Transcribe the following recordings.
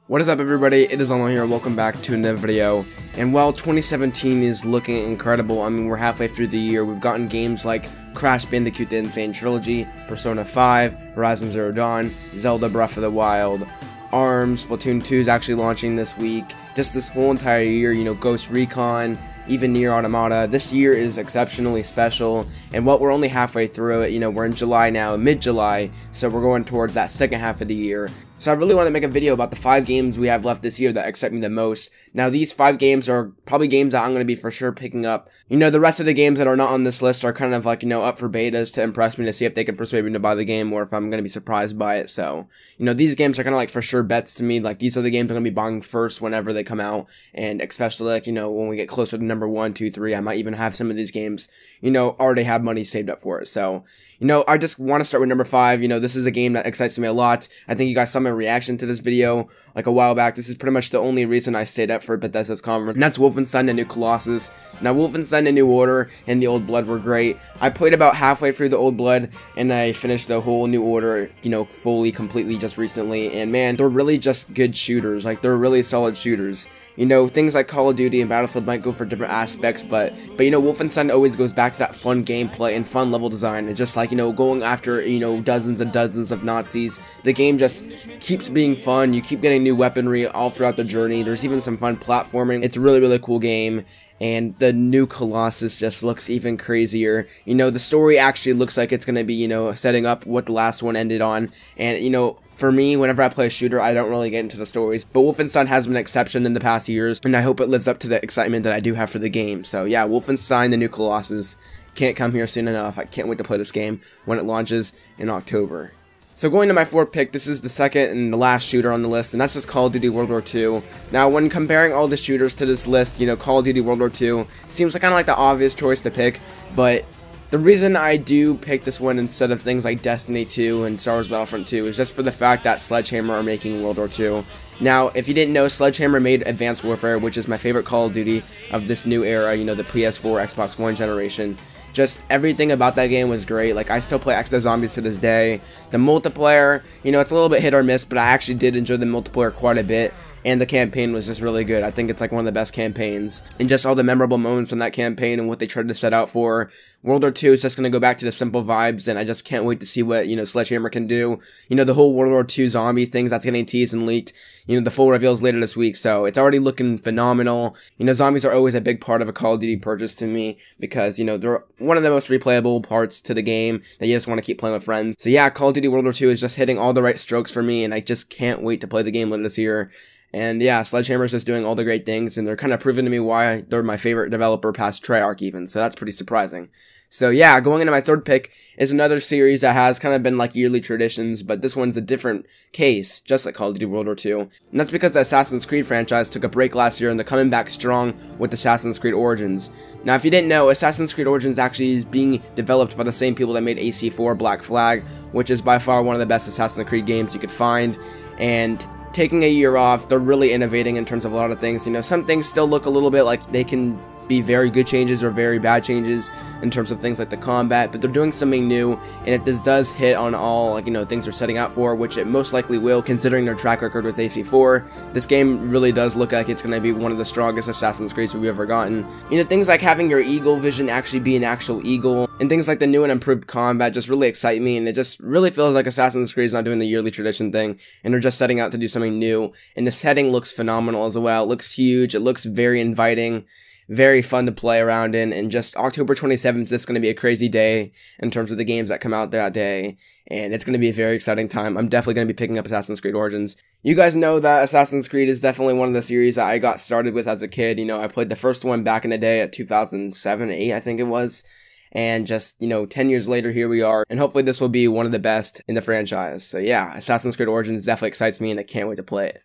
What is up, everybody? It is Online here. Welcome back to another video. And while 2017 is looking incredible, I mean, we're halfway through the year. We've gotten games like Crash Bandicoot: The Insane Trilogy, Persona 5, Horizon Zero Dawn, Zelda Breath of the Wild, ARMS, Splatoon 2 is actually launching this week. Just this whole entire year, you know, Ghost Recon, even Nier Automata. This year is exceptionally special, and while we're only halfway through it, you know, we're in July now, mid-July, so we're going towards that second half of the year. So I really want to make a video about the 5 games we have left this year that excite me the most. Now, these 5 games are probably games that I'm going to be for sure picking up. You know, the rest of the games that are not on this list are kind of like, you know, up for betas to impress me, to see if they can persuade me to buy the game or if I'm going to be surprised by it. So, you know, these games are kind of like for sure bets to me. Like, these are the games I'm going to be buying first whenever they come out. And especially, like, you know, when we get closer to number 1, 2, 3, I might even have some of these games, you know, already have money saved up for it. So, you know, I just want to start with number 5. You know, this is a game that excites me a lot. I think you guys saw my reaction to this video like a while back. This is pretty much the only reason I stayed up for Bethesda's conference, and that's Wolfenstein: The New Colossus. Now, Wolfenstein: The New Order and The Old Blood were great. I played about halfway through The Old Blood, and I finished the whole New Order, you know, completely just recently, and man, they're really just good shooters. Like, they're really solid shooters. You know, things like Call of Duty and Battlefield might go for different aspects, but you know, Wolfenstein always goes back to that fun gameplay and fun level design, and just like, you know, going after, you know, dozens and dozens of Nazis. The game just keeps being fun. You keep getting new weaponry all throughout the journey. There's even some fun platforming. It's a really cool game. And the new Colossus just looks even crazier. You know, the story actually looks like it's going to be, you know, setting up what the last one ended on. And, you know, for me, whenever I play a shooter, I don't really get into the stories. But Wolfenstein has been an exception in the past years, and I hope it lives up to the excitement that I do have for the game. So, yeah, Wolfenstein: The New Colossus can't come here soon enough. I can't wait to play this game when it launches in October. So going to my 4th pick, this is the second and the last shooter on the list, and that's just Call of Duty World War II. Now, when comparing all the shooters to this list, you know, Call of Duty World War II seems kind of like the obvious choice to pick, but the reason I do pick this one instead of things like Destiny 2 and Star Wars Battlefront 2 is just for the fact that Sledgehammer are making World War II. Now, if you didn't know, Sledgehammer made Advanced Warfare, which is my favorite Call of Duty of this new era, you know, the PS4, Xbox One generation. Just everything about that game was great. Like, I still play Exo Zombies to this day. The multiplayer, you know, it's a little bit hit or miss, but I actually did enjoy the multiplayer quite a bit, and the campaign was just really good. I think it's like one of the best campaigns, and just all the memorable moments in that campaign and what they tried to set out for. World War II is just going to go back to the simple vibes, and I just can't wait to see what, you know, Sledgehammer can do. You know, the whole World War II zombie things that's getting teased and leaked, you know, the full reveals later this week, so it's already looking phenomenal. You know, zombies are always a big part of a Call of Duty purchase to me, because, you know, they're one of the most replayable parts to the game that you just want to keep playing with friends. So yeah, Call of Duty World War II is just hitting all the right strokes for me, and I just can't wait to play the game later this year. And yeah, Sledgehammer is just doing all the great things, and they're kind of proving to me why they're my favorite developer past Treyarch even, so that's pretty surprising. So yeah, going into my 3rd pick is another series that has kind of been like yearly traditions, but this one's a different case, just like Call of Duty World War II. And that's because the Assassin's Creed franchise took a break last year, and they're coming back strong with Assassin's Creed Origins. Now, if you didn't know, Assassin's Creed Origins actually is being developed by the same people that made AC4 Black Flag, which is by far one of the best Assassin's Creed games you could find. And taking a year off, they're really innovating in terms of a lot of things. You know, some things still look a little bit like they can be very good changes or very bad changes in terms of things like the combat, but they're doing something new, and if this does hit on all, like, you know, things they're setting out for, which it most likely will considering their track record with AC4, this game really does look like it's going to be one of the strongest Assassin's Creeds we've ever gotten. You know, things like having your eagle vision actually be an actual eagle, and things like the new and improved combat just really excite me, and it just really feels like Assassin's Creed is not doing the yearly tradition thing, and they're just setting out to do something new, and the setting looks phenomenal as well. It looks huge, it looks very inviting, very fun to play around in, and just October 27th is just going to be a crazy day in terms of the games that come out that day, and it's going to be a very exciting time. I'm definitely going to be picking up Assassin's Creed Origins. You guys know that Assassin's Creed is definitely one of the series that I got started with as a kid. You know, I played the first one back in the day at 2007, 8, I think it was, and just, you know, 10 years later, here we are, and hopefully this will be one of the best in the franchise. So yeah, Assassin's Creed Origins definitely excites me, and I can't wait to play it.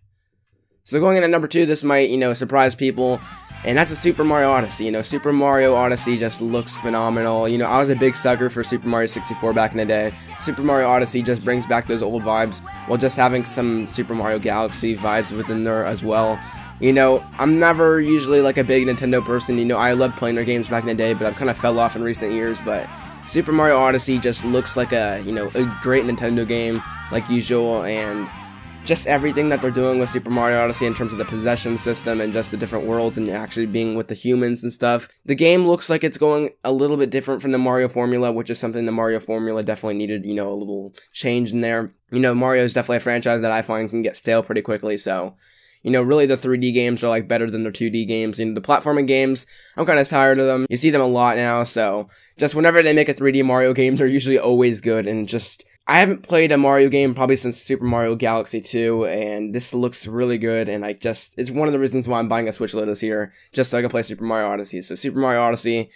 So going into number 2, this might, you know, surprise people, and that's a Super Mario Odyssey. You know, Super Mario Odyssey just looks phenomenal. You know, I was a big sucker for Super Mario 64 back in the day. Super Mario Odyssey just brings back those old vibes, while just having some Super Mario Galaxy vibes within there as well. You know, I'm never usually like a big Nintendo person. You know, I loved playing their games back in the day, but I've kind of fell off in recent years. But Super Mario Odyssey just looks like a, you know, a great Nintendo game like usual, and just everything that they're doing with Super Mario Odyssey in terms of the possession system and just the different worlds and actually being with the humans and stuff. The game looks like it's going a little bit different from the Mario formula, which is something the Mario formula definitely needed, you know, a little change in there. You know, Mario is definitely a franchise that I find can get stale pretty quickly, so, you know, really the 3D games are like better than their 2D games. You know, the platforming games, I'm kind of tired of them. You see them a lot now, so just whenever they make a 3D Mario game, they're usually always good, and just, I haven't played a Mario game probably since Super Mario Galaxy 2, and this looks really good, and it's one of the reasons why I'm buying a Switch later this year, just so I can play Super Mario Odyssey. So Super Mario Odyssey,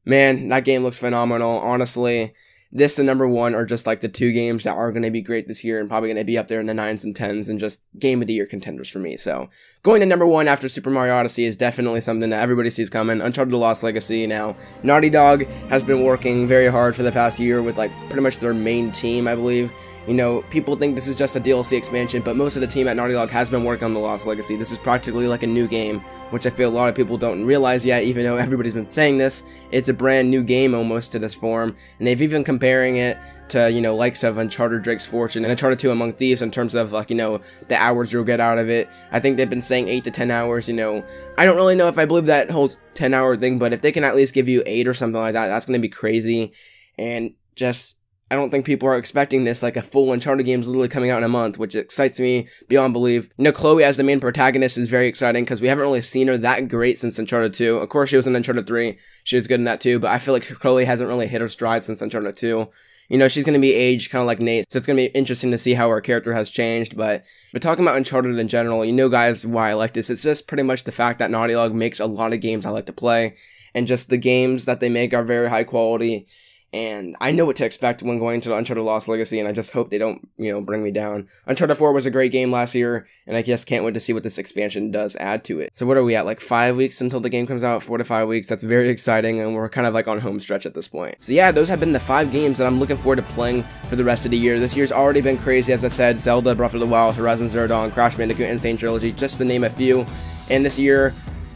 man, that game looks phenomenal, honestly. This and number 1 are just like the 2 games that are going to be great this year and probably going to be up there in the 9s and 10s and just game of the year contenders for me. So going to number 1 after Super Mario Odyssey is definitely something that everybody sees coming. Uncharted: The Lost Legacy. Now, Naughty Dog has been working very hard for the past year with like pretty much their main team, I believe. You know, people think this is just a DLC expansion, but most of the team at Naughty Dog has been working on The Lost Legacy. This is practically like a new game, which I feel a lot of people don't realize yet, even though everybody's been saying this. It's a brand new game almost to this form, and they've even comparing it to, you know, likes of Uncharted: Drake's Fortune and Uncharted 2 Among Thieves in terms of, like, you know, the hours you'll get out of it. I think they've been saying 8 to 10 hours, you know. I don't really know if I believe that whole 10-hour thing, but if they can at least give you 8 or something like that, that's going to be crazy. And just, I don't think people are expecting this, like a full Uncharted game is literally coming out in a month, which excites me beyond belief. You know, Chloe as the main protagonist is very exciting because we haven't really seen her that great since Uncharted 2. Of course, she was in Uncharted 3. She was good in that too, but I feel like Chloe hasn't really hit her stride since Uncharted 2. You know, she's going to be aged kind of like Nate, so it's going to be interesting to see how her character has changed, but talking about Uncharted in general, you know, guys, why I like this. It's just pretty much the fact that Naughty Dog makes a lot of games I like to play, and just the games that they make are very high quality. And I know what to expect when going to Uncharted: Lost Legacy, and I just hope they don't, you know, bring me down. Uncharted 4 was a great game last year, and I just can't wait to see what this expansion does add to it. So what are we at, like 5 weeks until the game comes out? 4 to 5 weeks. That's very exciting, and we're kind of like on home stretch at this point. So yeah, those have been the 5 games that I'm looking forward to playing for the rest of the year. This year's already been crazy, as I said. Zelda, Breath of the Wild, Horizon Zero Dawn, Crash Bandicoot, Insane Trilogy, just to name a few. And this year,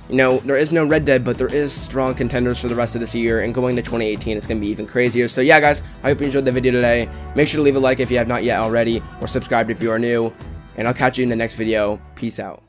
you know, there is no Red Dead, but there is strong contenders for the rest of this year, and going to 2018, it's going to be even crazier. So yeah, guys, I hope you enjoyed the video today. Make sure to leave a like if you have not yet already, or subscribe if you are new, and I'll catch you in the next video. Peace out.